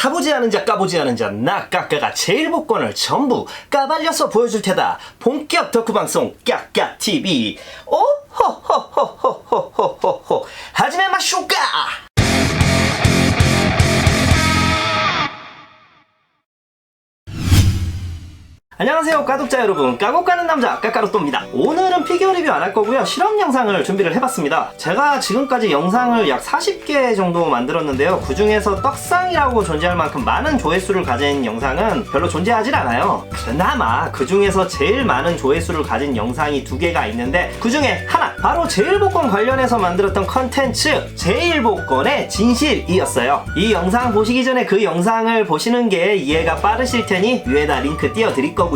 사보지 않은 자 까보지 않은 자 나 까까가 제일 복권을 전부 까발려서 보여줄 테다. 본격 덕후 방송 까까TV. 오호호호호호호호 하지마 마쇼까. 안녕하세요 까독자 여러분, 까고 까는 남자 까까로또입니다. 오늘은 피규어 리뷰 안 할 거고요, 실험 영상을 준비를 해봤습니다. 제가 지금까지 영상을 약 40개 정도 만들었는데요, 그 중에서 떡상이라고 존재할 만큼 많은 조회수를 가진 영상은 별로 존재하질 않아요. 그나마 그 중에서 제일 많은 조회수를 가진 영상이 2개가 있는데, 그 중에 하나 바로 제일복권 관련해서 만들었던 컨텐츠 제일복권의 진실이었어요. 이 영상 보시기 전에 그 영상을 보시는 게 이해가 빠르실 테니 위에다 링크 띄워드릴 거고요.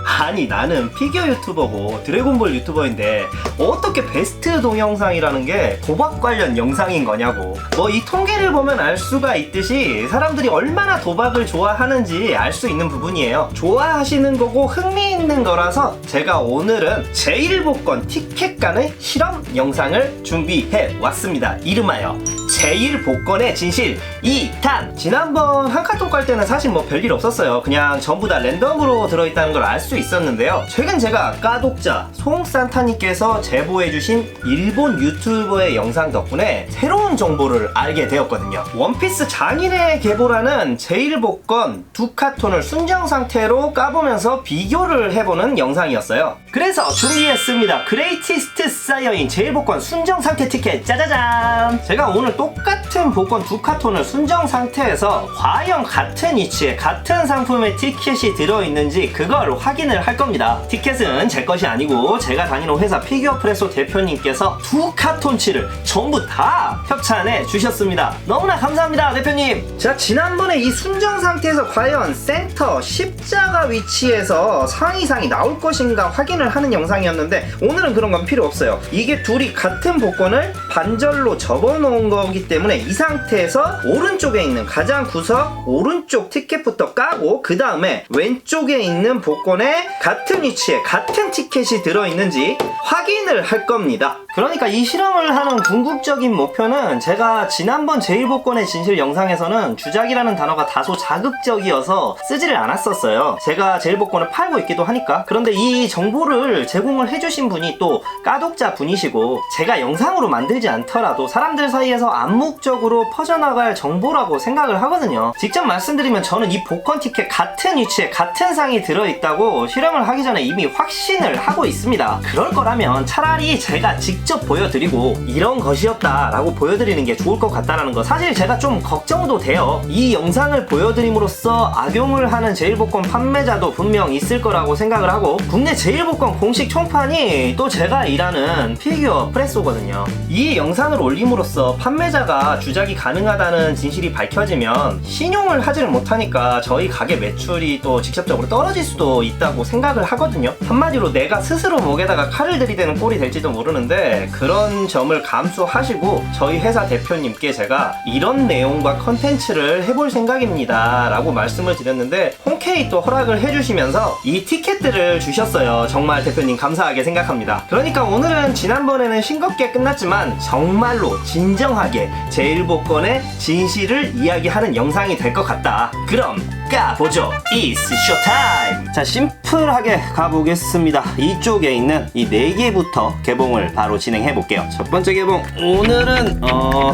아니, 나는 피규어 유튜버고 드래곤볼 유튜버인데 어떻게 베스트 동영상이라는 게 도박 관련 영상인 거냐고. 뭐 이 통계를 보면 알 수가 있듯이 사람들이 얼마나 도박을 좋아하는지 알 수 있는 부분이에요. 좋아하시는 거고 흥미있는 거라서 제가 오늘은 제일복권 티켓 간의 실험 영상을 준비해 왔습니다. 이름하여 제일복권의 진실 2탄. 지난번 한카통 깔 때는 사실 뭐 별일 없었어요. 그냥 전부 다 랜덤으로 들어있다는 걸 알 수 있었는데요, 최근 제가 까독자 송산타님께서 제보해주신 일본 유튜버의 영상 덕분에 새로운 정보를 알게 되었거든요. 원피스 장인의 계보라는 제일복권 2카톤을 순정 상태로 까보면서 비교를 해보는 영상이었어요. 그래서 준비했습니다. 그레이티스트 사이어인 제일복권 순정 상태 티켓 짜자잔. 제가 오늘 똑같은 복권 2카톤을 순정 상태에서 과연 같은 위치에 같은 상품의 티켓이 들어있는지 그걸 확인을 할 겁니다. 티켓은 제 것이 아니고 제가 다니는 회사 피규어 프레소 대표님께서 2카톤치를 전부 다 협찬해 주셨습니다. 너무나 감사합니다, 대표님. 자, 지난번에 이 순정 상태에서 과연 센터 십자가 위치에서 상이상이 나올 것인가 확인을 하는 영상이었는데, 오늘은 그런 건 필요 없어요. 이게 둘이 같은 복권을 반절로 접어놓은 거기 때문에 이 상태에서 오른쪽에 있는 가장 구석 오른쪽 티켓부터 까고, 그 다음에 왼쪽에 있는 복권에 같은 위치에 같은 티켓이 들어있는지 확인을 할 겁니다. 그러니까 이 실험을 하는 궁극적인 목표는, 제가 지난번 제일복권의 진실 영상에서는 주작이라는 단어가 다소 자극적이어서 쓰지를 않았었어요. 제가 제일복권을 팔고 있기도 하니까. 그런데 이 정보를 제공을 해주신 분이 또 까독자 분이시고, 제가 영상으로 만들지 않더라도 사람들 사이에서 암묵적으로 퍼져나갈 정보라고 생각을 하거든요. 직접 말씀드리면 저는 이 복권 티켓 같은 위치에 같은 상이 들어있다고 실험을 하기 전에 이미 확신을 하고 있습니다. 그럴 거라면 차라리 제가 직접 보여드리고 이런 것이었다 라고 보여드리는 게 좋을 것 같다라는 거, 사실 제가 좀 걱정도 돼요. 이 영상을 보여드림으로써 악용을 하는 제일복권 판매자도 분명 있을 거라고 생각을 하고, 국내 제일복권 공식 총판이 또 제가 일하는 피규어 프레소거든요. 이 영상을 올림으로써 판매자가 주작이 가능하다는 진실이 밝혀지면 신용을 하지를 못하니까 저희 가게 매출이 또 직접적으로 떨어질 수도 있다고 생각을 하거든요. 한마디로 내가 스스로 목에다가 칼을 들이대는 꼴이 될지도 모르는데, 그런 점을 감수하시고 저희 회사 대표님께 제가 이런 내용과 컨텐츠를 해볼 생각입니다 라고 말씀을 드렸는데, 흔쾌히 또 허락을 해주시면서 이 티켓들을 주셨어요. 정말 대표님 감사하게 생각합니다. 그러니까 오늘은 지난번에는 싱겁게 끝났지만 정말로 진정하게 제일복권의 진실을 이야기하는 영상이 될 것 같다. 그럼 가보죠. It's showtime. 자, 심플하게 가보겠습니다. 이쪽에 있는 이 4개부터 개봉을 바로 진행해 볼게요. 첫 번째 개봉, 오늘은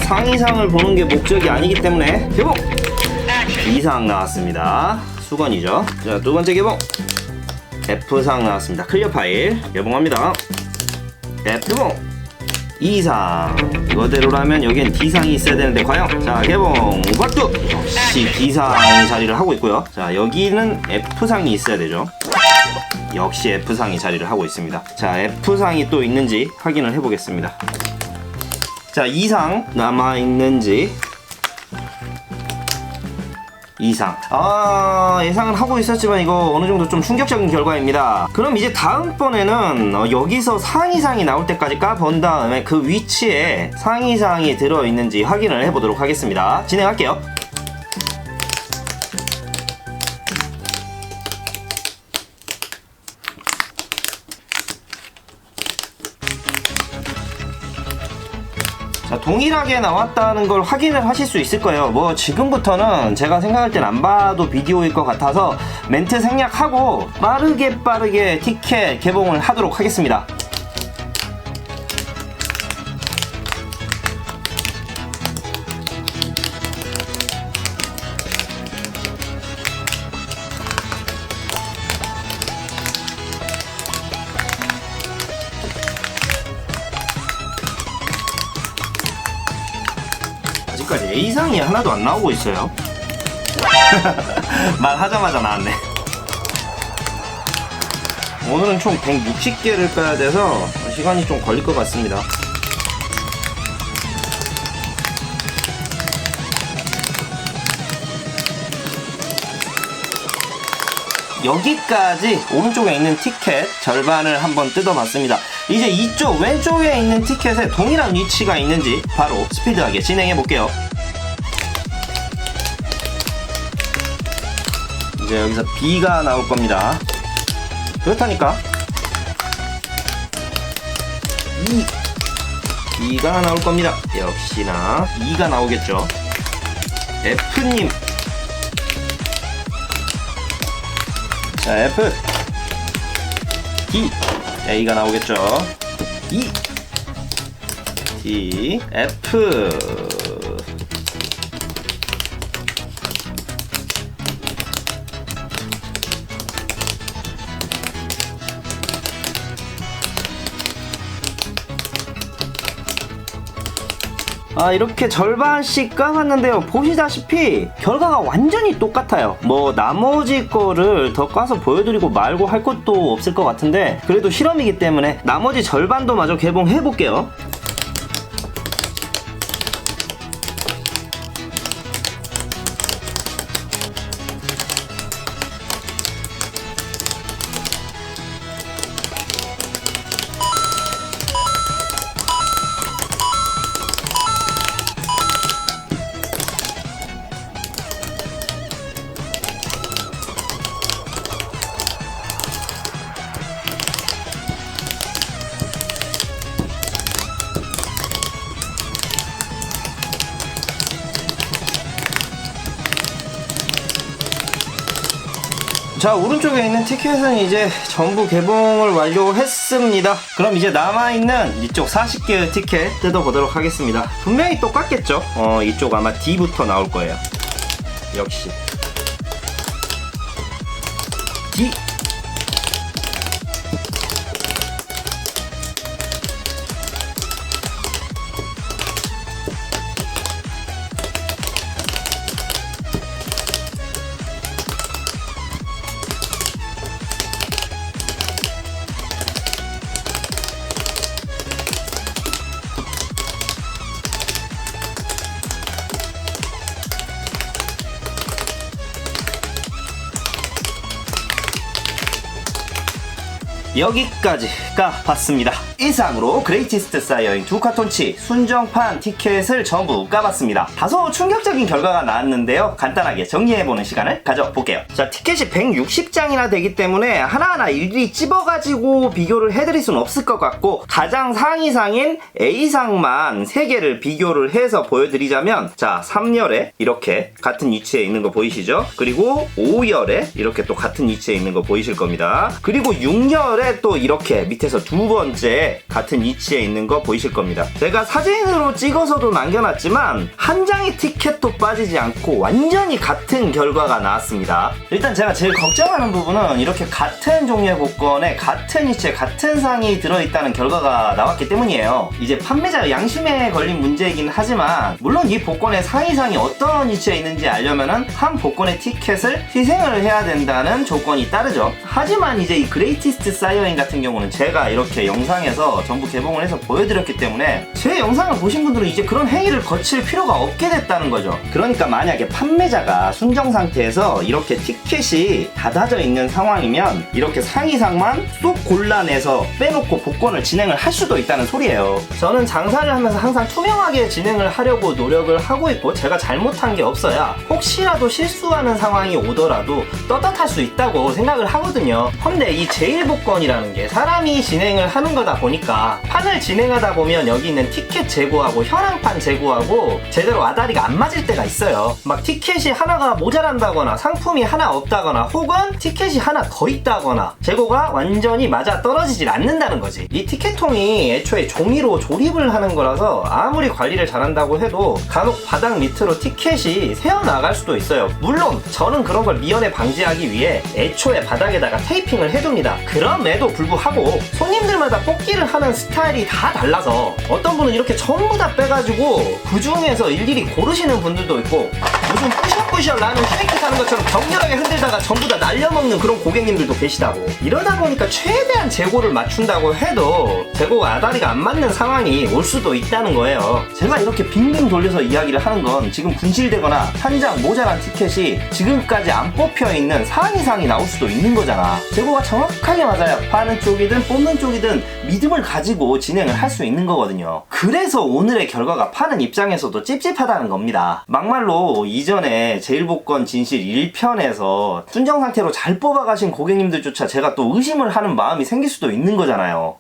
상이상을 보는 게 목적이 아니기 때문에 개봉! 2상 나왔습니다. 수건이죠. 자, 두 번째 개봉, F상 나왔습니다. 클리어 파일 개봉합니다. F봉 2상. 이거대로라면 여기엔 D상이 있어야 되는데 과연? 자, 개봉 박두. 역시 D상이 자리를 하고 있고요. 자, 여기는 F상이 있어야 되죠. 역시 F상이 자리를 하고 있습니다. 자, F상이 또 있는지 확인을 해보겠습니다. 자, 2상 남아있는지. 2상. 예상은 하고 있었지만 이거 어느정도 좀 충격적인 결과입니다. 그럼 이제 다음번에는 여기서 상이상이 나올 때까지 까본 다음에 그 위치에 상이상이 들어있는지 확인을 해보도록 하겠습니다. 진행할게요. 자, 동일하게 나왔다는 걸 확인을 하실 수 있을 거예요. 뭐 지금부터는 제가 생각할 땐 안 봐도 비디오일 것 같아서 멘트 생략하고 빠르게 티켓 개봉을 하도록 하겠습니다. 아직까지 A상이 하나도 안 나오고 있어요. 말하자마자 나왔네. 오늘은 총 160개를 까야 돼서 시간이 좀 걸릴 것 같습니다. 여기까지 오른쪽에 있는 티켓 절반을 한번 뜯어봤습니다. 이제 이쪽 왼쪽에 있는 티켓에 동일한 위치가 있는지 바로 스피드하게 진행해 볼게요. 이제 여기서 B가 나올 겁니다. 그렇다니까 E가 나올 겁니다. 역시나 E가 나오겠죠. F님, 자, F, D, A가 나오겠죠. E, D, F. 이렇게 절반씩 까봤는데요. 보시다시피 결과가 완전히 똑같아요. 뭐 나머지 거를 더 까서 보여드리고 말고 할 것도 없을 것 같은데 그래도 실험이기 때문에 나머지 절반도 마저 개봉해 볼게요. 자, 오른쪽에 있는 티켓은 이제 전부 개봉을 완료했습니다. 그럼 이제 남아있는 이쪽 40개의 티켓 뜯어보도록 하겠습니다. 분명히 똑같겠죠? 이쪽 아마 D부터 나올 거예요. 역시 D, 여기까지 까봤습니다. 이상으로 그레이티스트 사이어인 두 카톤치 순정판 티켓을 전부 까봤습니다. 다소 충격적인 결과가 나왔는데요. 간단하게 정리해보는 시간을 가져볼게요. 자, 티켓이 160장이나 되기 때문에 하나하나 일일이 찝어가지고 비교를 해드릴 수는 없을 것 같고 가장 상위상인 A상만 3개를 비교를 해서 보여드리자면, 자, 3열에 이렇게 같은 위치에 있는 거 보이시죠? 그리고 5열에 이렇게 또 같은 위치에 있는 거 보이실 겁니다. 그리고 6열에 또 이렇게 밑에서 두 번째 같은 위치에 있는 거 보이실 겁니다. 제가 사진으로 찍어서도 남겨놨지만 한 장의 티켓도 빠지지 않고 완전히 같은 결과가 나왔습니다. 일단 제가 제일 걱정하는 부분은 이렇게 같은 종류의 복권에 같은 위치에 같은 상이 들어있다는 결과가 나왔기 때문이에요. 이제 판매자 양심에 걸린 문제이긴 하지만 물론 이 복권의 상위상이 어떤 위치에 있는지 알려면은 한 복권의 티켓을 희생을 해야 된다는 조건이 따르죠. 하지만 이제 이 그레이티스트 사이어인 같은 경우는 제가 이렇게 영상에서 전부 개봉을 해서 보여드렸기 때문에 제 영상을 보신 분들은 이제 그런 행위를 거칠 필요가 없게 됐다는 거죠. 그러니까 만약에 판매자가 순정 상태에서 이렇게 티켓이 닫아져 있는 상황이면 이렇게 상위상만 쏙 골라내서 빼놓고 복권을 진행을 할 수도 있다는 소리예요. 저는 장사를 하면서 항상 투명하게 진행을 하려고 노력을 하고 있고 제가 잘못한 게 없어야 혹시라도 실수하는 상황이 오더라도 떳떳할 수 있다고 생각을 하거든요. 근데 이 제일복권 제일복권이라는 게 사람이 진행을 하는 거다 보니까 판을 진행하다 보면 여기 있는 티켓 재고하고 현황판 재고하고 제대로 아다리가 안 맞을 때가 있어요. 막 티켓이 하나가 모자란다거나 상품이 하나 없다거나 혹은 티켓이 하나 더 있다거나 재고가 완전히 맞아 떨어지질 않는다는 거지. 이 티켓통이 애초에 종이로 조립을 하는 거라서 아무리 관리를 잘한다고 해도 간혹 바닥 밑으로 티켓이 새어나갈 수도 있어요. 물론 저는 그런 걸 미연에 방지하기 위해 애초에 바닥에다가 테이핑을 해둡니다. 그럼에도 불구하고 손님들마다 뽑기를 하는 스타일이 다 달라서 어떤 분은 이렇게 전부 다 빼가지고 그 중에서 일일이 고르시는 분들도 있고 무슨 뿌셔뿌셔 나는 쉐이크 사는 것처럼 격렬하게 흔들다가 전부 다 날려먹는 그런 고객님들도 계시다고. 이러다 보니까 최대한 재고를 맞춘다고 해도 재고가 아다리가 안 맞는 상황이 올 수도 있다는 거예요. 제가 이렇게 빙빙 돌려서 이야기를 하는 건 지금 분실되거나 한 장 모자란 티켓이 지금까지 안 뽑혀있는 상이상이 나올 수도 있는 거잖아. 재고가 정확하게 맞아야 파는 쪽이든 뽑는 쪽이든 믿음을 가지고 진행을 할 수 있는 거거든요. 그래서 오늘의 결과가 파는 입장에서도 찝찝하다는 겁니다. 막말로 이전에 제일복권 진실 1편에서 순정 상태로 잘 뽑아가신 고객님들조차 제가 또 의심을 하는 마음이 생길 수도 있는 거잖아요.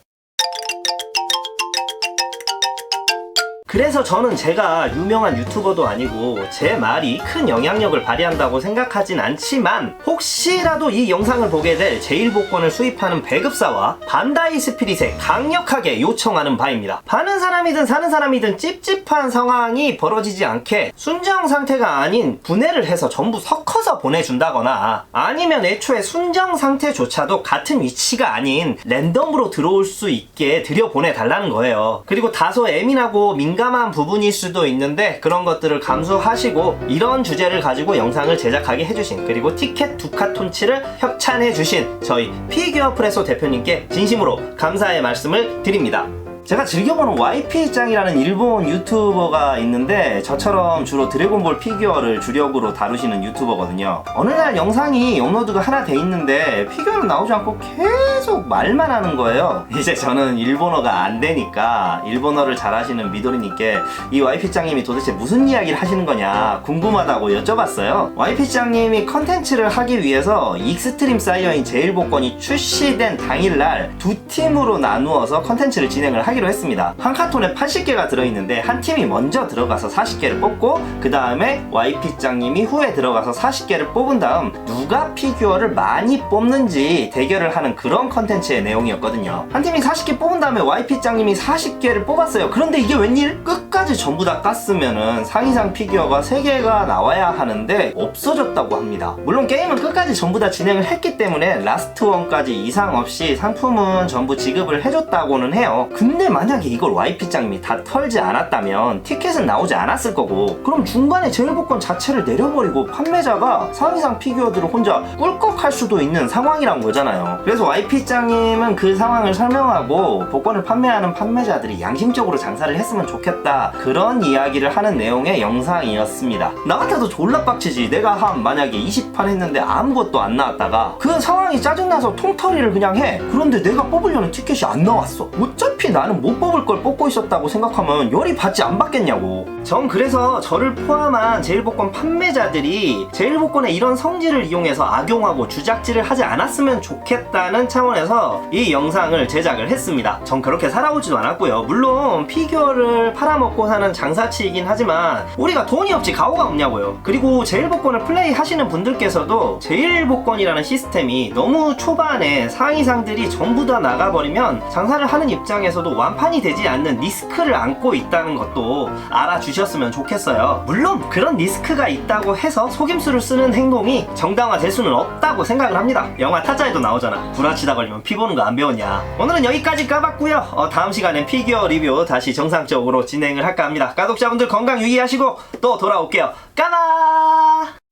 그래서 저는 제가 유명한 유튜버도 아니고 제 말이 큰 영향력을 발휘한다고 생각하진 않지만 혹시라도 이 영상을 보게 될 제일복권을 수입하는 배급사와 반다이 스피릿에 강력하게 요청하는 바입니다. 파는 사람이든 사는 사람이든 찝찝한 상황이 벌어지지 않게 순정 상태가 아닌 분해를 해서 전부 섞어서 보내준다거나 아니면 애초에 순정 상태조차도 같은 위치가 아닌 랜덤으로 들어올 수 있게 들여보내달라는 거예요. 그리고 다소 예민하고 민감한 부분일 수도 있는데 그런 것들을 감수하시고 이런 주제를 가지고 영상을 제작하게 해주신 그리고 티켓 2카톤치를 협찬해주신 저희 피규어 프레소 대표님께 진심으로 감사의 말씀을 드립니다. 제가 즐겨보는 YP짱이라는 일본 유튜버가 있는데 저처럼 주로 드래곤볼 피규어를 주력으로 다루시는 유튜버거든요. 어느 날 영상이 업로드가 하나 돼 있는데 피규어는 나오지 않고 계속 말만 하는 거예요. 이제 저는 일본어가 안 되니까 일본어를 잘하시는 미도리님께 이 YP짱님이 도대체 무슨 이야기를 하시는 거냐 궁금하다고 여쭤봤어요. YP짱님이 컨텐츠를 하기 위해서 익스트림 사이어인 제일복권이 출시된 당일날 두 팀으로 나누어서 컨텐츠를 진행을 하기로 했습니다. 한 카톤에 80개가 들어있는데 한 팀이 먼저 들어가서 40개를 뽑고 그 다음에 YP짱님이 후에 들어가서 40개를 뽑은 다음 누가 피규어를 많이 뽑는지 대결을 하는 그런 컨텐츠의 내용이었거든요. 한 팀이 40개 뽑은 다음에 YP짱님이 40개를 뽑았어요. 그런데 이게 웬일? 끝까지 전부 다 깠으면은 상이상 피규어가 3개가 나와야 하는데 없어졌다고 합니다. 물론 게임은 끝까지 전부 다 진행을 했기 때문에 라스트 원까지 이상 없이 상품은 전부 지급을 해줬다고는 해요. 근데 만약에 이걸 YP짱님이 다 털지 않았다면 티켓은 나오지 않았을 거고 그럼 중간에 제일복권 자체를 내려버리고 판매자가 상이상 피규어들을 혼자 꿀꺽할 수도 있는 상황이란 거잖아요. 그래서 YP짱님은 그 상황을 설명하고 복권을 판매하는 판매자들이 양심적으로 장사를 했으면 좋겠다 그런 이야기를 하는 내용의 영상이었습니다. 나 같아도 졸라 빡치지. 내가 한 만약에 20판 했는데 아무것도 안 나왔다가 그 상황이 짜증나서 통털이를 그냥 해. 그런데 내가 뽑으려는 티켓이 안 나왔어. 어차피 나는 못 뽑을 걸 뽑고 있었다고 생각하면 열이 받지 안 받겠냐고. 전 그래서 저를 포함한 제일복권 판매자들이 제일복권의 이런 성질을 이용해서 악용하고 주작질을 하지 않았으면 좋겠다는 차원에서 이 영상을 제작을 했습니다. 전 그렇게 살아오지도 않았고요. 물론 피규어를 팔아먹고 사는 장사치이긴 하지만 우리가 돈이 없지 가오가 없냐고요. 그리고 제일복권을 플레이하시는 분들께서도 제일복권이라는 시스템이 너무 초반에 상위상들이 전부 다 나가버리면 장사를 하는 입장에서도 완판이 되지 않는 리스크를 안고 있다는 것도 알아주셨으면 좋겠어요. 물론 그런 리스크가 있다고 해서 속임수를 쓰는 행동이 정당화될 수는 없다고 생각을 합니다. 영화 타짜에도 나오잖아. 구라치다 걸리면 피 보는 거 안 배웠냐. 오늘은 여기까지 까봤고요. 다음 시간엔 피규어 리뷰 다시 정상적으로 진행을 할까 합니다. 가독자분들 건강 유의하시고 또 돌아올게요. 까봐.